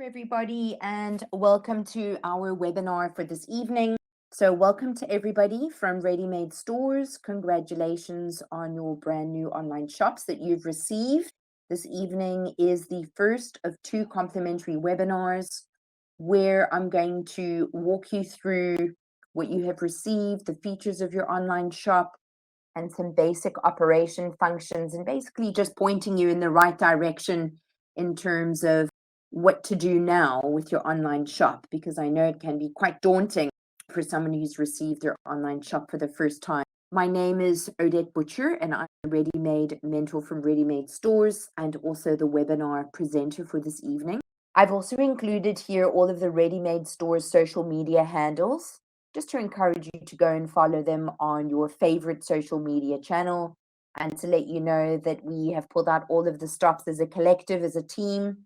Hello, everybody, and welcome to our webinar for this evening. So welcome to everybody from Ready Made Stores. Congratulations on your brand new online shops that you've received. This evening is the first of two complimentary webinars where I'm going to walk you through what you have received, the features of your online shop, and some basic operation functions, and basically just pointing you in the right direction in terms of what to do now with your online shop, because I know it can be quite daunting for someone who's received their online shop for the first time. My name is Odette Butcher, and I'm a ready-made mentor from Ready Made Stores and also the webinar presenter for this evening. I've also included here all of the Ready Made Stores social media handles, just to encourage you to go and follow them on your favorite social media channel, and to let you know that we have pulled out all of the stops as a collective, as a team,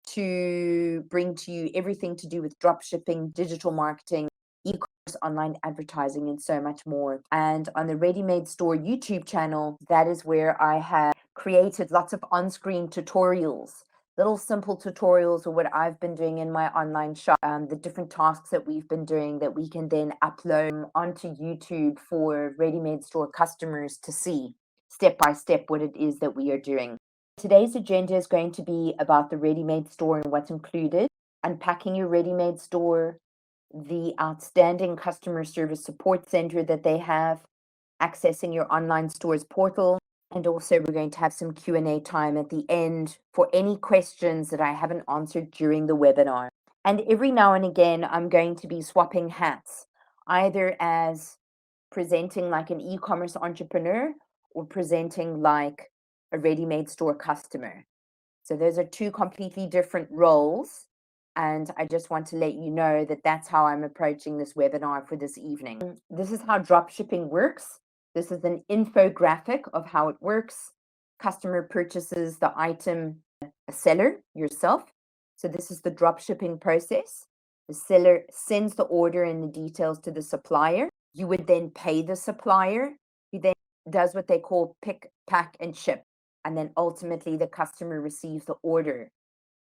to bring to you everything to do with dropshipping, digital marketing, e-commerce, online advertising, and so much more. And on the Ready Made Store YouTube channel, that is where I have created lots of on-screen tutorials, little simple tutorials of what I've been doing in my online shop, the different tasks that we've been doing that we can then upload onto YouTube for Ready Made Store customers to see step by step what it is that we are doing. Today's agenda is going to be about the Ready Made Store and what's included, unpacking your Ready Made Store, the outstanding customer service support center that they have, accessing your online store's portal, and also we're going to have some Q&A time at the end for any questions that I haven't answered during the webinar. And every now and again, I'm going to be swapping hats, either as presenting like an e-commerce entrepreneur or presenting like a ready-made store customer. So those are two completely different roles. And I just want to let you know that that's how I'm approaching this webinar for this evening. This is how dropshipping works. This is an infographic of how it works. Customer purchases the item, a seller, yourself. So this is the dropshipping process. The seller sends the order and the details to the supplier. You would then pay the supplier, who then does what they call pick, pack, and ship. And then ultimately the customer receives the order.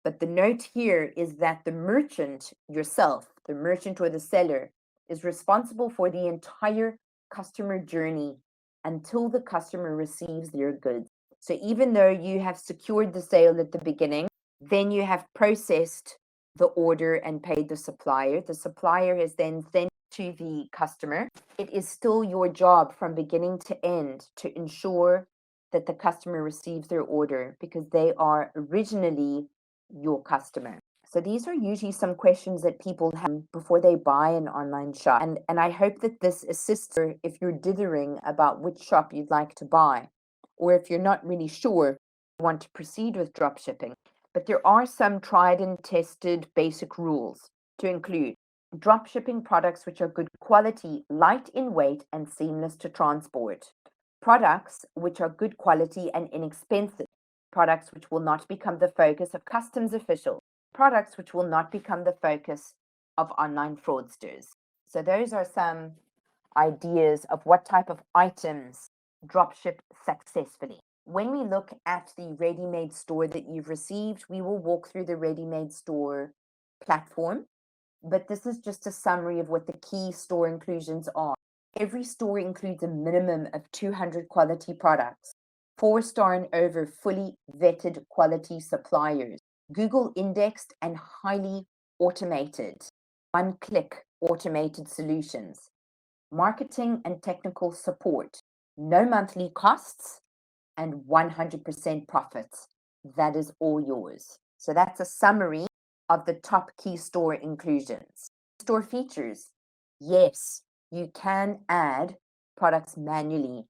But the note here is that the merchant yourself, the merchant or the seller, is responsible for the entire customer journey until the customer receives their goods. So even though you have secured the sale at the beginning, then you have processed the order and paid the supplier has then sent to the customer. It is still your job from beginning to end to ensure that the customer receives their order, because they are originally your customer. So these are usually some questions that people have before they buy an online shop. And I hope that this assists you if you're dithering about which shop you'd like to buy, or if you're not really sure you want to proceed with dropshipping. But there are some tried and tested basic rules to include dropshipping products which are good quality, light in weight, and seamless to transport. Products which are good quality and inexpensive. Products which will not become the focus of customs officials. Products which will not become the focus of online fraudsters. So those are some ideas of what type of items dropship successfully. When we look at the ready-made store that you've received, we will walk through the ready-made store platform, but this is just a summary of what the key store inclusions are. Every store includes a minimum of 200 quality products, 4-star and over fully vetted quality suppliers, Google indexed and highly automated, one-click automated solutions, marketing and technical support, no monthly costs, and 100% profits. That is all yours. So that's a summary of the top key store inclusions. Store features. Yes, you can add products manually.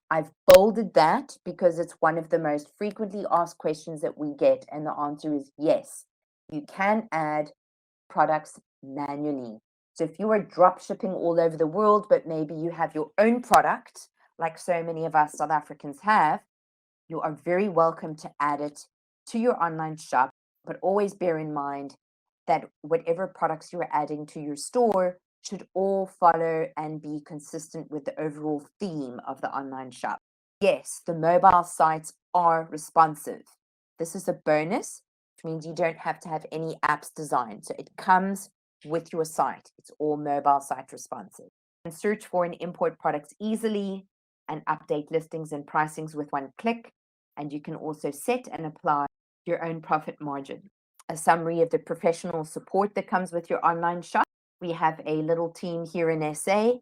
I've bolded that because it's one of the most frequently asked questions that we get, and the answer is yes, you can add products manually. So if you are drop shipping all over the world, but maybe you have your own product, like so many of us South Africans have, you are very welcome to add it to your online shop, but always bear in mind that whatever products you're adding to your store should all follow and be consistent with the overall theme of the online shop. Yes, the mobile sites are responsive. This is a bonus which means you don't have to have any apps designed. So it comes with your site. It's all mobile site responsive. You can search for and import products easily and update listings and pricings with one click. And you can also set and apply your own profit margin. A summary of the professional support that comes with your online shop. We have a little team here in SA,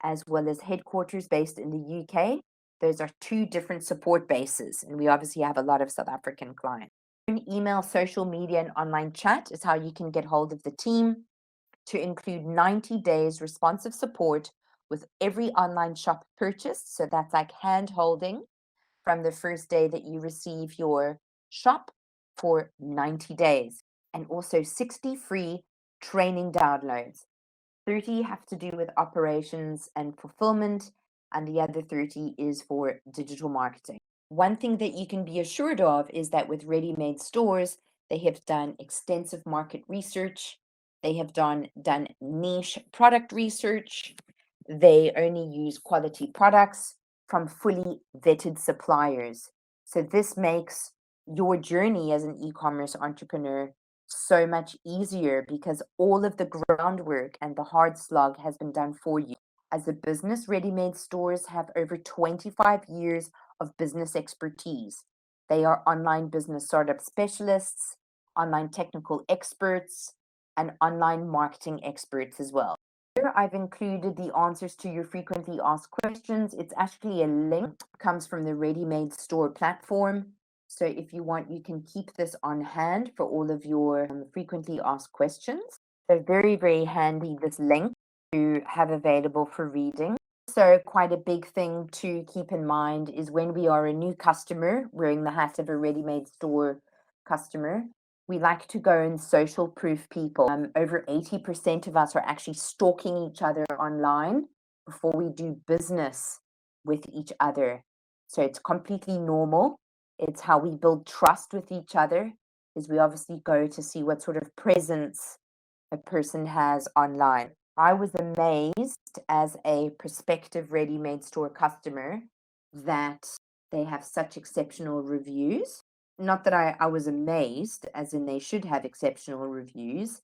as well as headquarters based in the UK. Those are two different support bases, and we obviously have a lot of South African clients. Email, social media, and online chat is how you can get hold of the team, to include 90 days responsive support with every online shop purchase. So that's like hand holding from the first day that you receive your shop for 90 days, and also 60 free training downloads. 30 have to do with operations and fulfillment, and the other 30 is for digital marketing. One thing that you can be assured of is that with ready-made stores, they have done extensive market research. They have done niche product research. They only use quality products from fully vetted suppliers. So this makes your journey as an e-commerce entrepreneur so much easier, because all of the groundwork and the hard slog has been done for you. As a business, ready-made stores have over 25 years of business expertise. They are online business startup specialists, online technical experts, and online marketing experts as well. Here I've included the answers to your frequently asked questions. It's actually a link, comes from the Ready-Made Store platform. So if you want, you can keep this on hand for all of your frequently asked questions. So very, very handy, this link to have available for reading. So quite a big thing to keep in mind is when we are a new customer wearing the hat of a ready-made store customer, we like to go and social proof people. Over 80% of us are actually stalking each other online before we do business with each other. So it's completely normal. It's how we build trust with each other, is we obviously go to see what sort of presence a person has online. I was amazed as a prospective ready-made store customer that they have such exceptional reviews. Not that I was amazed, as in they should have exceptional reviews,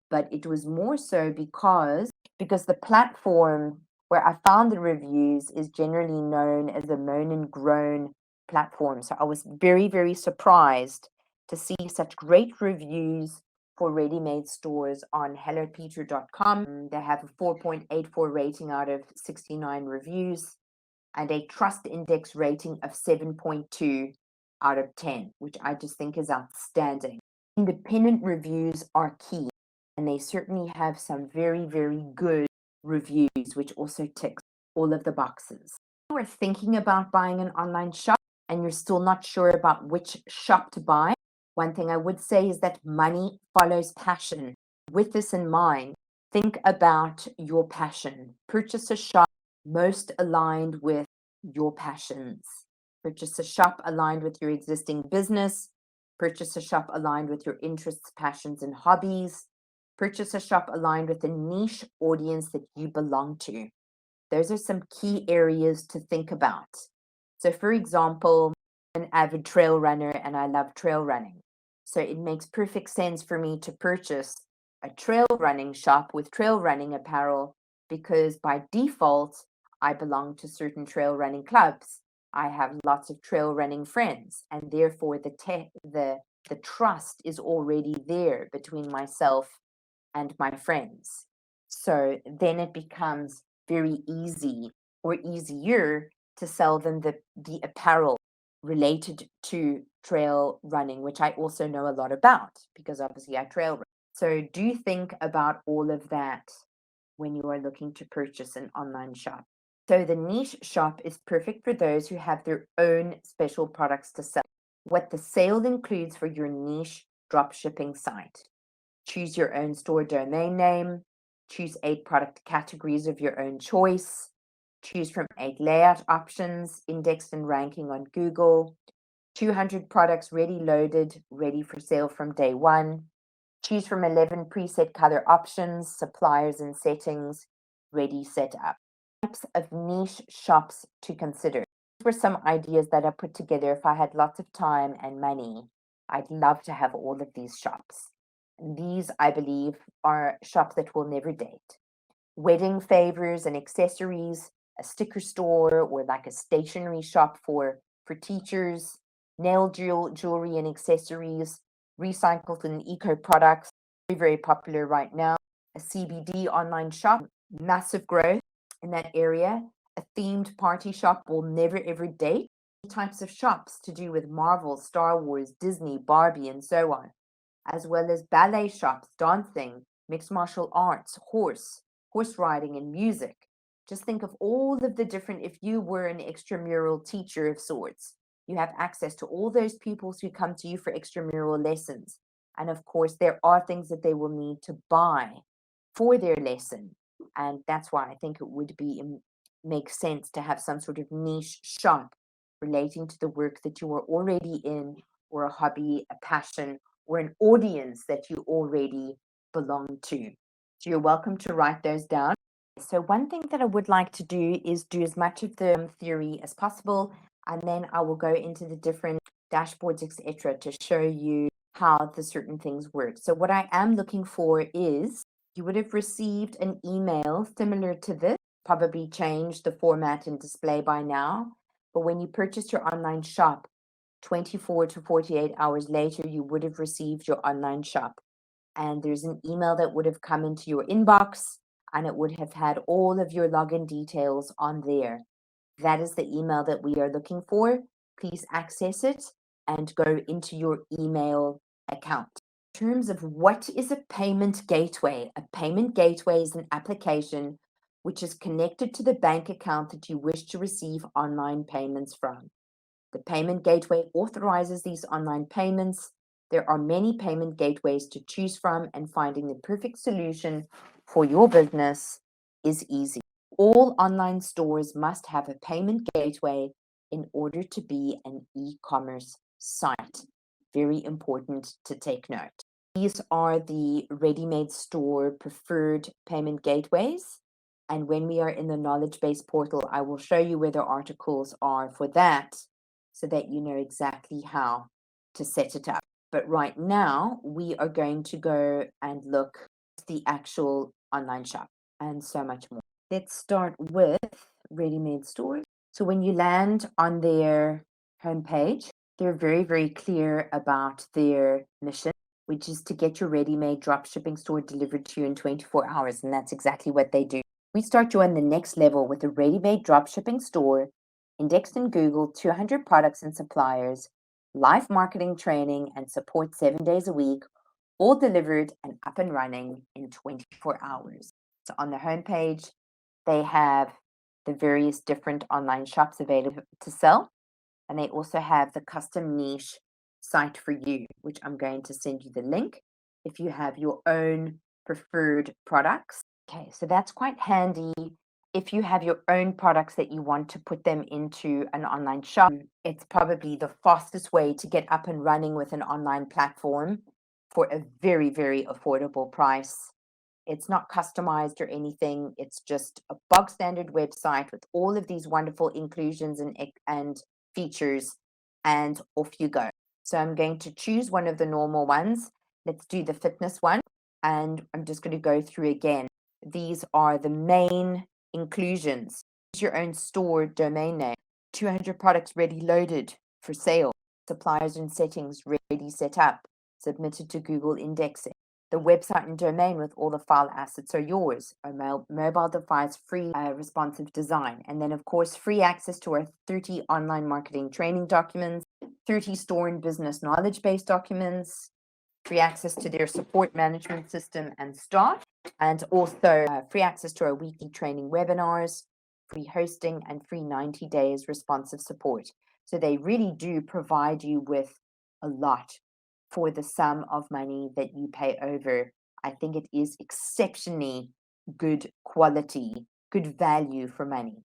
but it was more so because the platform where I found the reviews is generally known as a moan and groan platform. So I was very, very surprised to see such great reviews for ready-made stores on hellopeter.com. They have a 4.84 rating out of 69 reviews and a trust index rating of 7.2 out of 10, which I just think is outstanding. Independent reviews are key, and they certainly have some very, very good reviews, which also ticks all of the boxes. If you are thinking about buying an online shop and you're still not sure about which shop to buy, one thing I would say is that money follows passion. With this in mind, think about your passion. Purchase a shop most aligned with your passions. Purchase a shop aligned with your existing business. Purchase a shop aligned with your interests, passions, and hobbies. Purchase a shop aligned with the niche audience that you belong to. Those are some key areas to think about. So, for example, I'm an avid trail runner and I love trail running. So it makes perfect sense for me to purchase a trail running shop with trail running apparel, because by default, I belong to certain trail running clubs. I have lots of trail running friends, and therefore the trust is already there between myself and my friends. So then it becomes very easy or easier to sell them the apparel related to trail running, which I also know a lot about because obviously I trail run. So do think about all of that when you are looking to purchase an online shop. So the niche shop is perfect for those who have their own special products to sell. What the sale includes for your niche dropshipping site. Choose your own store domain name. Choose 8 product categories of your own choice. Choose from 8 layout options, indexed and ranking on Google. 200 products ready loaded, ready for sale from day one. Choose from 11 preset color options, suppliers and settings, ready set up. Types of niche shops to consider. These were some ideas that I put together if I had lots of time and money. I'd love to have all of these shops. And these, I believe, are shops that will never date. Wedding favors and accessories, a sticker store, or like a stationery shop for teachers, nail jewelry and accessories, recycled and eco products, very, very popular right now. A CBD online shop, massive growth in that area. A themed party shop will never ever date. Types of shops to do with Marvel, Star Wars, Disney, Barbie, and so on, as well as ballet shops, dancing, mixed martial arts, horse riding, and music. Just think of all of the different, if you were an extramural teacher of sorts, you have access to all those pupils who come to you for extramural lessons. And of course, there are things that they will need to buy for their lesson. And that's why I think it would make sense to have some sort of niche shop relating to the work that you are already in, or a hobby, a passion, or an audience that you already belong to. So you're welcome to write those down. So one thing that I would like to do is do as much of the theory as possible, and then I will go into the different dashboards, etc., to show you how the certain things work. So what I am looking for is, you would have received an email similar to this, probably changed the format and display by now, but when you purchased your online shop, 24 to 48 hours later, you would have received your online shop. And there's an email that would have come into your inbox, and it would have had all of your login details on there. That is the email that we are looking for. Please access it and go into your email account. In terms of what is a payment gateway is an application which is connected to the bank account that you wish to receive online payments from. The payment gateway authorizes these online payments. There are many payment gateways to choose from, and finding the perfect solution for your business is easy. All online stores must have a payment gateway in order to be an e-commerce site. Very important to take note. These are the ready-made store preferred payment gateways. And when we are in the knowledge base portal, I will show you where the articles are for that, so that you know exactly how to set it up. But right now, we are going to go and look at the actual online shop and so much more. Let's start with ready-made stores. So when you land on their homepage, they're very, very clear about their mission, which is to get your ready-made dropshipping store delivered to you in 24 hours. And that's exactly what they do. We start you on the next level with a ready-made dropshipping store, indexed in Google, 200 products and suppliers, live marketing training, and support 7 days a week, all delivered and up and running in 24 hours. So on the homepage, they have the various different online shops available to sell, and they also have the custom niche site for you, which I'm going to send you the link if you have your own preferred products. Okay, so that's quite handy. If you have your own products that you want to put them into an online shop, it's probably the fastest way to get up and running with an online platform for a very, very affordable price. It's not customized or anything. It's just a bog standard website with all of these wonderful inclusions and features, and off you go. So I'm going to choose one of the normal ones. Let's do the fitness one. And I'm just going to go through again. These are the main inclusions. Use your own store domain name, 200 products ready loaded for sale, suppliers and settings ready set up, submitted to Google indexing. The website and domain with all the file assets are yours. A mobile device free responsive design. And then, of course, free access to our 30 online marketing training documents, 30 store and business knowledge base documents, free access to their support management system and staff, and also free access to our weekly training webinars, free hosting, and free 90 days responsive support. So they really do provide you with a lot for the sum of money that you pay over. I think it is exceptionally good quality, good value for money.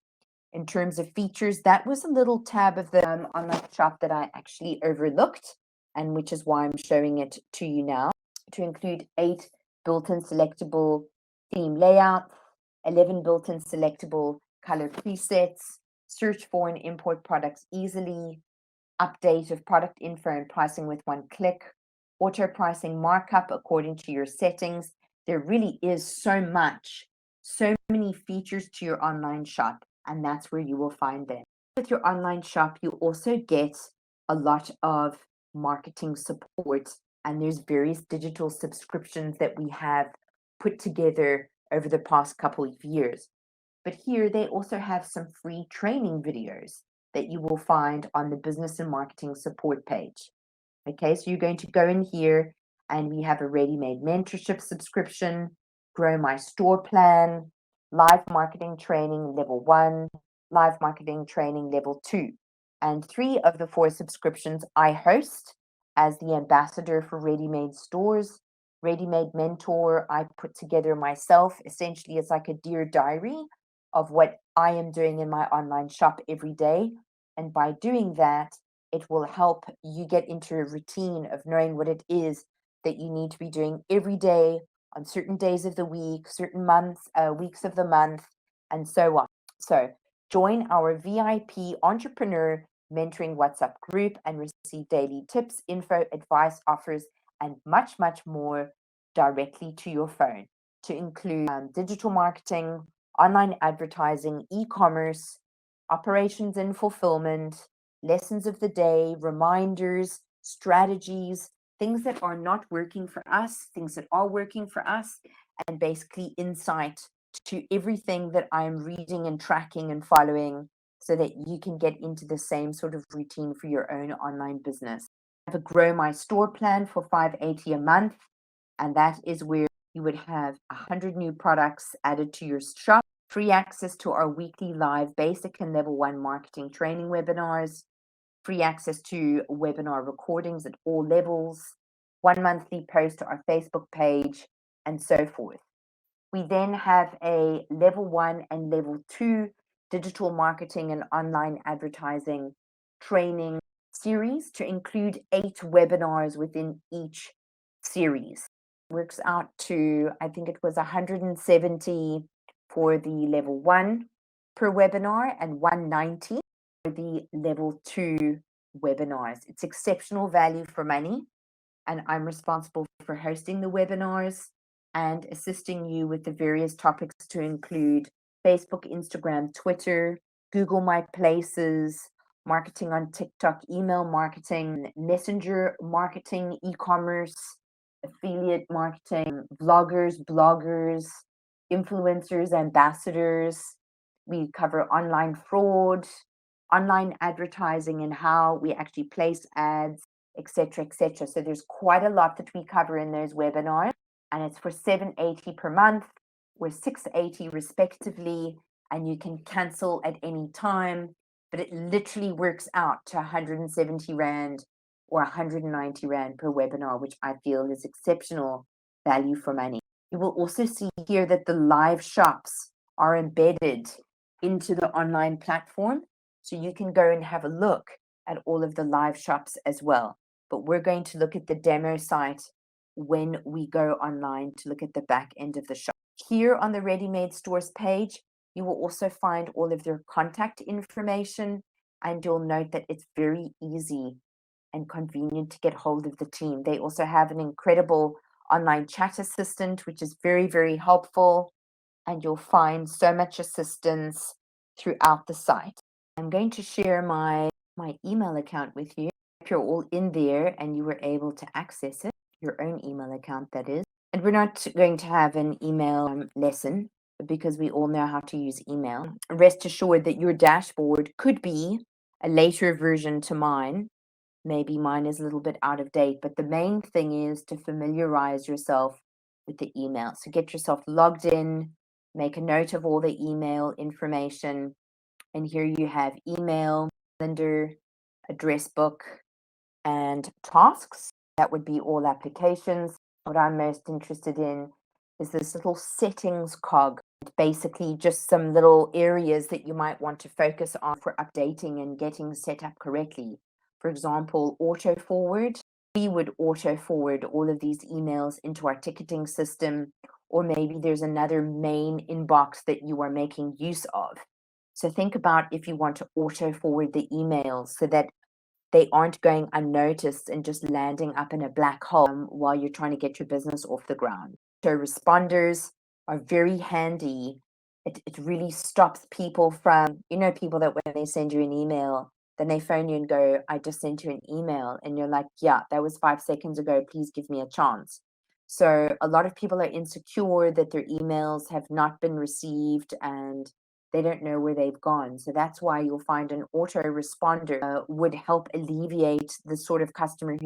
In terms of features, that was a little tab of the online shop that I actually overlooked, and which is why I'm showing it to you now, to include 8 built-in selectable theme layouts, 11 built-in selectable color presets, search for and import products easily, update of product info and pricing with one click, auto pricing markup according to your settings. There really is so many features to your online shop, and that's where you will find them. With your online shop, you also get a lot of marketing support, and there's various digital subscriptions that we have put together over the past couple of years. But here they also have some free training videos that you will find on the business and marketing support page. Okay, so you're going to go in here and we have a ready-made mentorship subscription, grow my store plan, live marketing training level 1, live marketing training level 2. And 3 of the 4 subscriptions I host as the ambassador for ready-made stores. Ready-made mentor, I put together myself. Essentially, it's like a dear diary of what I am doing in my online shop every day. And by doing that, it will help you get into a routine of knowing what it is that you need to be doing every day on certain days of the week, certain months, weeks of the month, and so on. So join our VIP entrepreneur mentoring WhatsApp group and receive daily tips, info, advice, offers, and much, much more directly to your phone, to include digital marketing, online advertising, e-commerce, operations and fulfillment, lessons of the day, reminders, strategies, things that are not working for us, things that are working for us, and basically insight to everything that I'm reading and tracking and following so that you can get into the same sort of routine for your own online business. I have a Grow My Store plan for $580 a month, and that is where you would have 100 new products added to your shop, free access to our weekly live basic and level 1 marketing training webinars, free access to webinar recordings at all levels, 1 monthly post to our Facebook page, and so forth. We then have a level 1 and level 2 digital marketing and online advertising training series to include 8 webinars within each series. Works out to, I think it was 170 for the level 1 per webinar and 190 for the level 2 webinars. It's exceptional value for money, and I'm responsible for hosting the webinars and assisting you with the various topics to include Facebook, Instagram, Twitter, Google My Places, marketing on TikTok, email marketing, messenger marketing, e-commerce, affiliate marketing, bloggers, influencers, ambassadors. We cover online fraud, online advertising, and how we actually place ads, etc., etc. So there's quite a lot that we cover in those webinars, and it's for $780 per month or $680 respectively, and you can cancel at any time, but it literally works out to 170 Rand or 190 Rand per webinar, which I feel is exceptional value for money. You will also see here that the live shops are embedded into the online platform, so you can go and have a look at all of the live shops as well. But we're going to look at the demo site when we go online to look at the back end of the shop. Here on the Ready-Made Stores page, you will also find all of their contact information, and you'll note that it's very easy and convenient to get hold of the team. They also have an incredible online chat assistant, which is very, very helpful, and you'll find so much assistance throughout the site. I'm going to share my email account with you. If you're all in there and you were able to access it, your own email account, that is. And we're not going to have an email lesson because we all know how to use email. Rest assured that your dashboard could be a later version to mine. Maybe mine is a little bit out of date, but the main thing is to familiarize yourself with the email. So get yourself logged in, make a note of all the email information. And here you have email, calendar, address book, and tasks. That would be all applications. What I'm most interested in is this little settings cog. Basically, just some little areas that you might want to focus on for updating and getting set up correctly. For example, auto forward. We would auto forward all of these emails into our ticketing system, or maybe there's another main inbox that you are making use of. So think about if you want to auto forward the emails so that they aren't going unnoticed and just landing up in a black hole while you're trying to get your business off the ground. So responders are very handy. It really stops people from, people that when they send you an email, then they phone you and go, I just sent you an email. And you're like, yeah, that was 5 seconds ago. Please give me a chance. So a lot of people are insecure that their emails have not been received and they don't know where they've gone. So that's why you'll find an autoresponder would help alleviate the sort of customer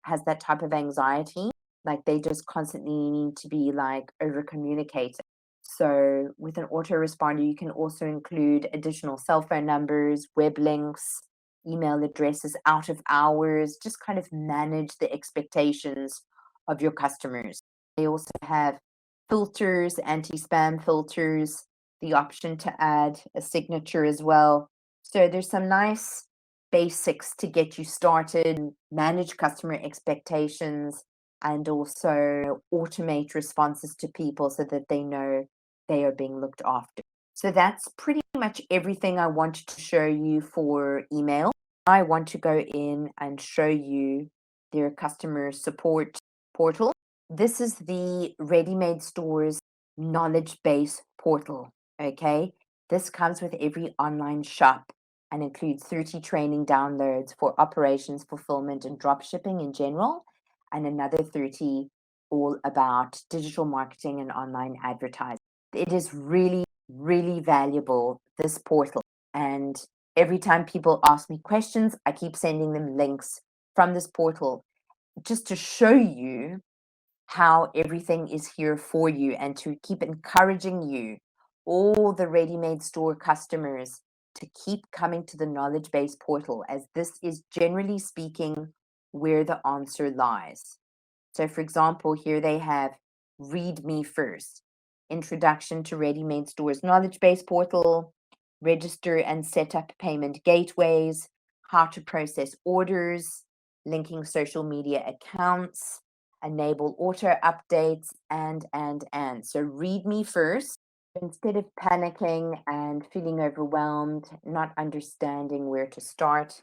has that type of anxiety. Like they just constantly need to be like over communicating. So with an autoresponder, you can also include additional cell phone numbers, web links, email addresses, out of hours, just kind of manage the expectations of your customers. They also have filters, anti-spam filters, the option to add a signature as well. So there's some nice basics to get you started, manage customer expectations, and also automate responses to people so that they know they are being looked after. So that's pretty much everything I wanted to show you for email. I want to go in and show you their customer support portal. This is the Ready Made Stores knowledge base portal. Okay, this comes with every online shop and includes 30 training downloads for operations, fulfillment, and drop shipping in general, and another 30 all about digital marketing and online advertising. It is really, really valuable, this portal. And every time people ask me questions, I keep sending them links from this portal just to show you how everything is here for you and to keep encouraging you, all the ready-made store customers, to keep coming to the knowledge base portal, as this is generally speaking where the answer lies. So for example, here they have Read Me First, Introduction to Ready Made Stores Knowledge Base Portal, Register and Set Up Payment Gateways, How to Process Orders, Linking Social Media Accounts, Enable Auto Updates, and. So Read Me First. Instead of panicking and feeling overwhelmed, not understanding where to start,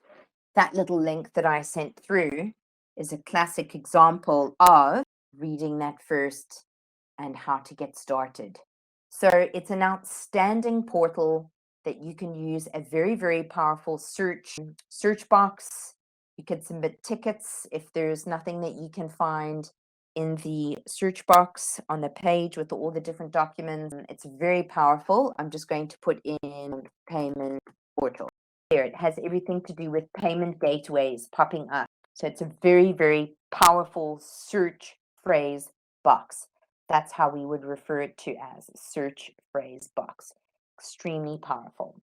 that little link that I sent through is a classic example of reading that first and how to get started. So it's an outstanding portal that you can use a very, very powerful search box. You can submit tickets if there's nothing that you can find in the search box on the page with all the different documents. It's very powerful. I'm just going to put in payment portal. There, it has everything to do with payment gateways popping up. So it's a very, very powerful search phrase box. That's how we would refer it to as search phrase box. Extremely powerful.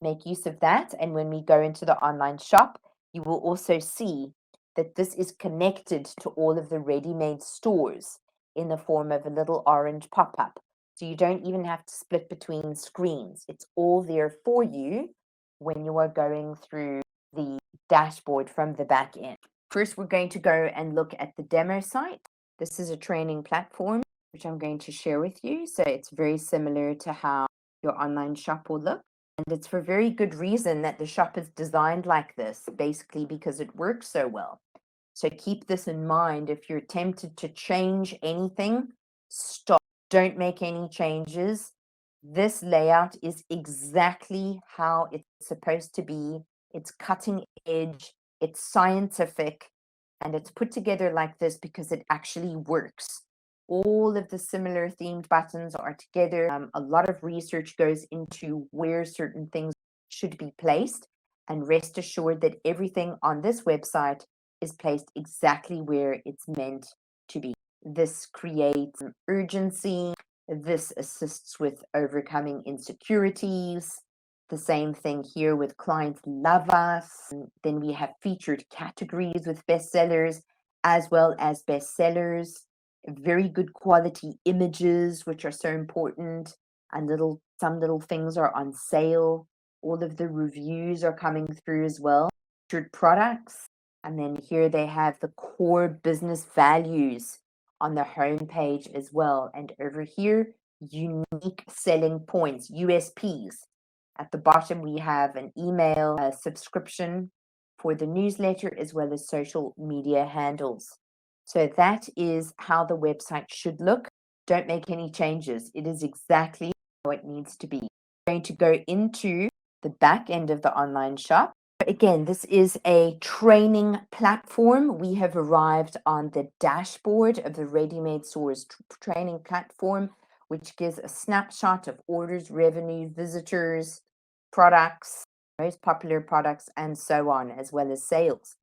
Make use of that. And when we go into the online shop, you will also see that this is connected to all of the ready-made stores in the form of a little orange pop-up. So you don't even have to split between screens. It's all there for you when you are going through the dashboard from the back end. First, we're going to go and look at the demo site. This is a training platform, which I'm going to share with you. So it's very similar to how your online shop will look. And it's for very good reason that the shop is designed like this, basically because it works so well. So keep this in mind. If you're tempted to change anything, stop. Don't make any changes. This layout is exactly how it's supposed to be. It's cutting edge, it's scientific, and it's put together like this because it actually works. All of the similar themed buttons are together. A lot of research goes into where certain things should be placed, and rest assured that everything on this website is placed exactly where it's meant to be. This creates urgency. This assists with overcoming insecurities. The same thing here with Clients Love Us. Then we have featured categories with bestsellers as well as bestsellers. Very good quality images, which are so important, and some little things are on sale. All of the reviews are coming through as well. Featured products, and then here they have the core business values on the home page as well. And over here, unique selling points, USPs. At the bottom, we have an email subscription for the newsletter as well as social media handles. So that is how the website should look. Don't make any changes. It is exactly how it needs to be. I'm going to go into the back end of the online shop. Again, this is a training platform. We have arrived on the dashboard of the Ready Made Stores training platform, which gives a snapshot of orders, revenue, visitors, products, most popular products, and so on, as well as sales.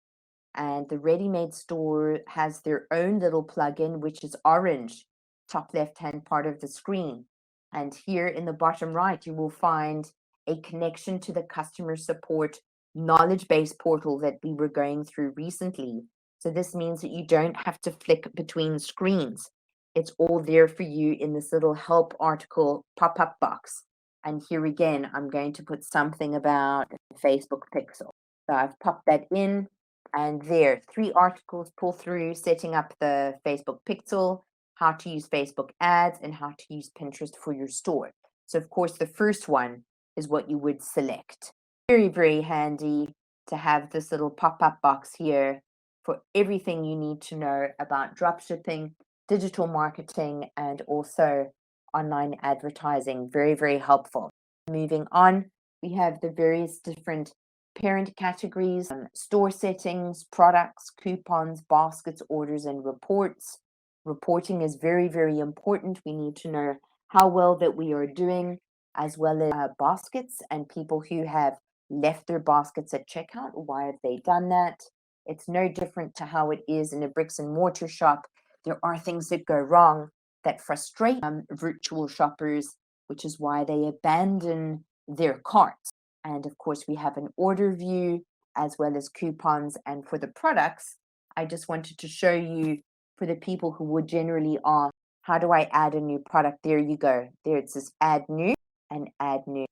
And the Ready Made Store has their own little plugin, which is orange, top left-hand part of the screen. And here in the bottom right, you will find a connection to the customer support knowledge base portal that we were going through recently. So this means that you don't have to flick between screens. It's all there for you in this little help article pop-up box. And here again, I'm going to put something about Facebook Pixel. So I've popped that in, and there, 3 articles pull through, setting up the Facebook Pixel, how to use Facebook ads, and how to use Pinterest for your store. So of course, the first one is what you would select. Very, very handy to have this little pop-up box here for everything you need to know about dropshipping, digital marketing, and also online advertising. Very, very helpful. Moving on, we have the various different parent categories, store settings, products, coupons, baskets, orders, and reports. Reporting is very, very important. We need to know how well that we are doing, as well as baskets and people who have left their baskets at checkout. Why have they done that? It's no different to how it is in a bricks and mortar shop. There are things that go wrong that frustrate virtual shoppers, which is why they abandon their carts. And of course, we have an order view as well as coupons. And for the products, I just wanted to show you, for the people who would generally ask, how do I add a new product? There you go. There it says add new and add new.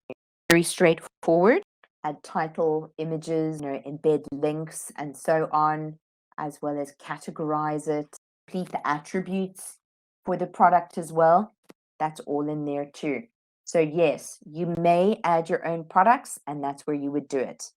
Very straightforward. Add title, images, embed links and so on, as well as categorize it, complete the attributes for the product as well. That's all in there too. So yes, you may add your own products, and that's where you would do it.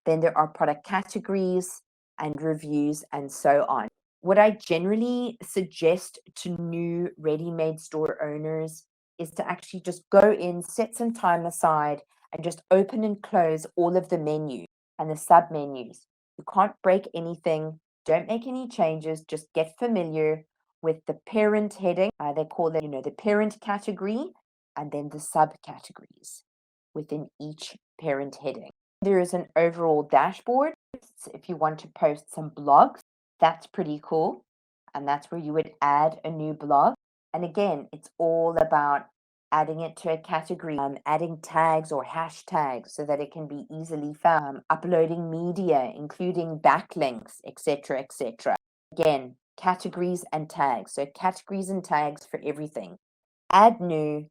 Then there are product categories and reviews and so on. What I generally suggest to new ready-made store owners is to actually just go in, set some time aside, and just open and close all of the menus and the sub-menus. You can't break anything. Don't make any changes. Just get familiar with the parent heading. They call it, the parent category, and then the subcategories within each parent heading. There is an overall dashboard. If you want to post some blogs, that's pretty cool. And that's where you would add a new blog. And again, it's all about adding it to a category, adding tags or hashtags so that it can be easily found, uploading media, including backlinks, etc., etc. Again, categories and tags. So categories and tags for everything. Add new,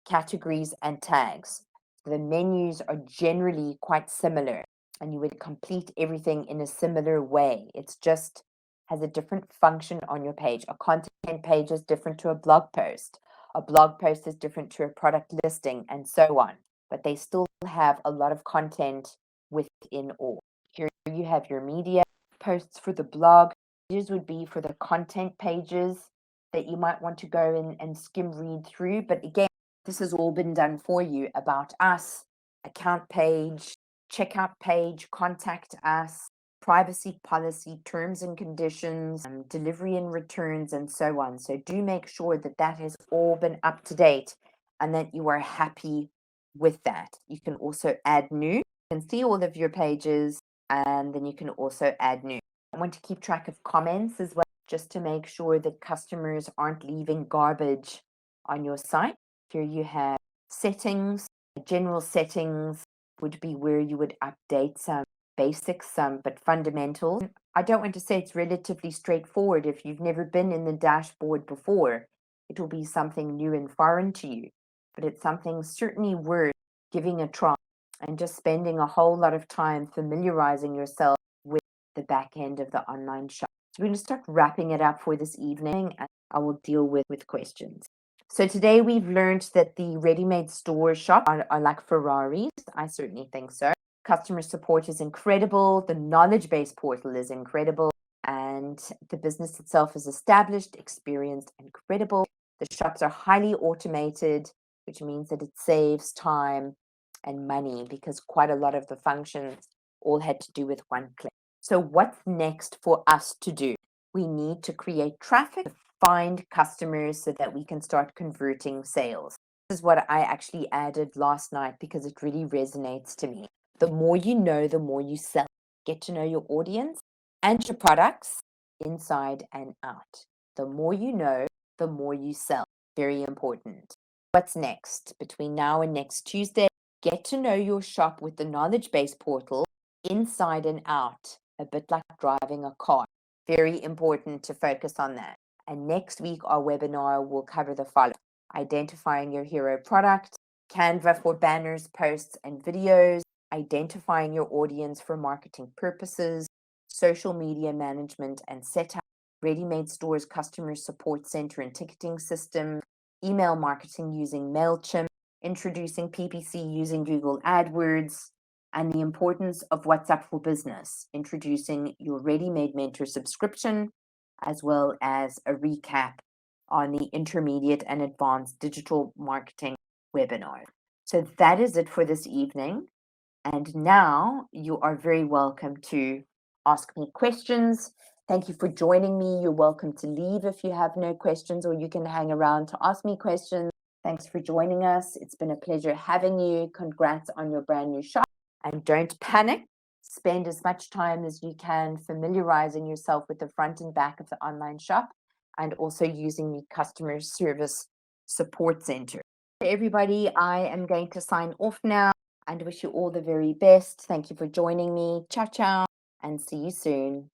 categories, and tags. The menus are generally quite similar, and you would complete everything in a similar way. It's just has a different function on your page. A content page is different to a blog post. A blog post is different to a product listing, and so on. But they still have a lot of content within all. Here you have your media posts for the blog. These would be for the content pages that you might want to go in and skim read through. But again, this has all been done for you. About us, account page, checkout page, contact us, privacy policy, terms and conditions, delivery and returns, and so on. So do make sure that that has all been up to date and that you are happy with that. You can also add new. You can see all of your pages, and then you can also add new. I want to keep track of comments as well, just to make sure that customers aren't leaving garbage on your site. Here you have settings. General settings would be where you would update some basics, but fundamentals. I don't want to say it's relatively straightforward. If you've never been in the dashboard before, it will be something new and foreign to you, but it's something certainly worth giving a try and just spending a whole lot of time familiarizing yourself with the back end of the online shop. So we're going to start wrapping it up for this evening, and I will deal with questions. So today we've learned that the ready-made store shop are like Ferraris. I certainly think so. Customer support is incredible. The knowledge base portal is incredible. And the business itself is established, experienced, and credible. The shops are highly automated, which means that it saves time and money because quite a lot of the functions all had to do with one click. So what's next for us to do? We need to create traffic, find customers so that we can start converting sales. This is what I actually added last night because it really resonates to me. The more you know, the more you sell. Get to know your audience and your products inside and out. The more you know, the more you sell. Very important. What's next? Between now and next Tuesday, get to know your shop with the knowledge base portal inside and out, a bit like driving a car. Very important to focus on that. And next week, our webinar will cover the following: identifying your hero product, Canva for banners, posts, and videos, identifying your audience for marketing purposes, social media management and setup, ready-made stores, customer support center and ticketing system, email marketing using MailChimp, introducing PPC using Google AdWords, and the importance of WhatsApp for Business, introducing your ready-made mentor subscription, as well as a recap on the intermediate and advanced digital marketing webinar. So that is it for this evening. And now you are very welcome to ask me questions. Thank you for joining me. You're welcome to leave if you have no questions, or you can hang around to ask me questions. Thanks for joining us. It's been a pleasure having you. Congrats on your brand new shop. And don't panic. Spend as much time as you can familiarizing yourself with the front and back of the online shop, and also using the customer service support center. Everybody, I am going to sign off now and wish you all the very best. Thank you for joining me. Ciao, ciao, and see you soon.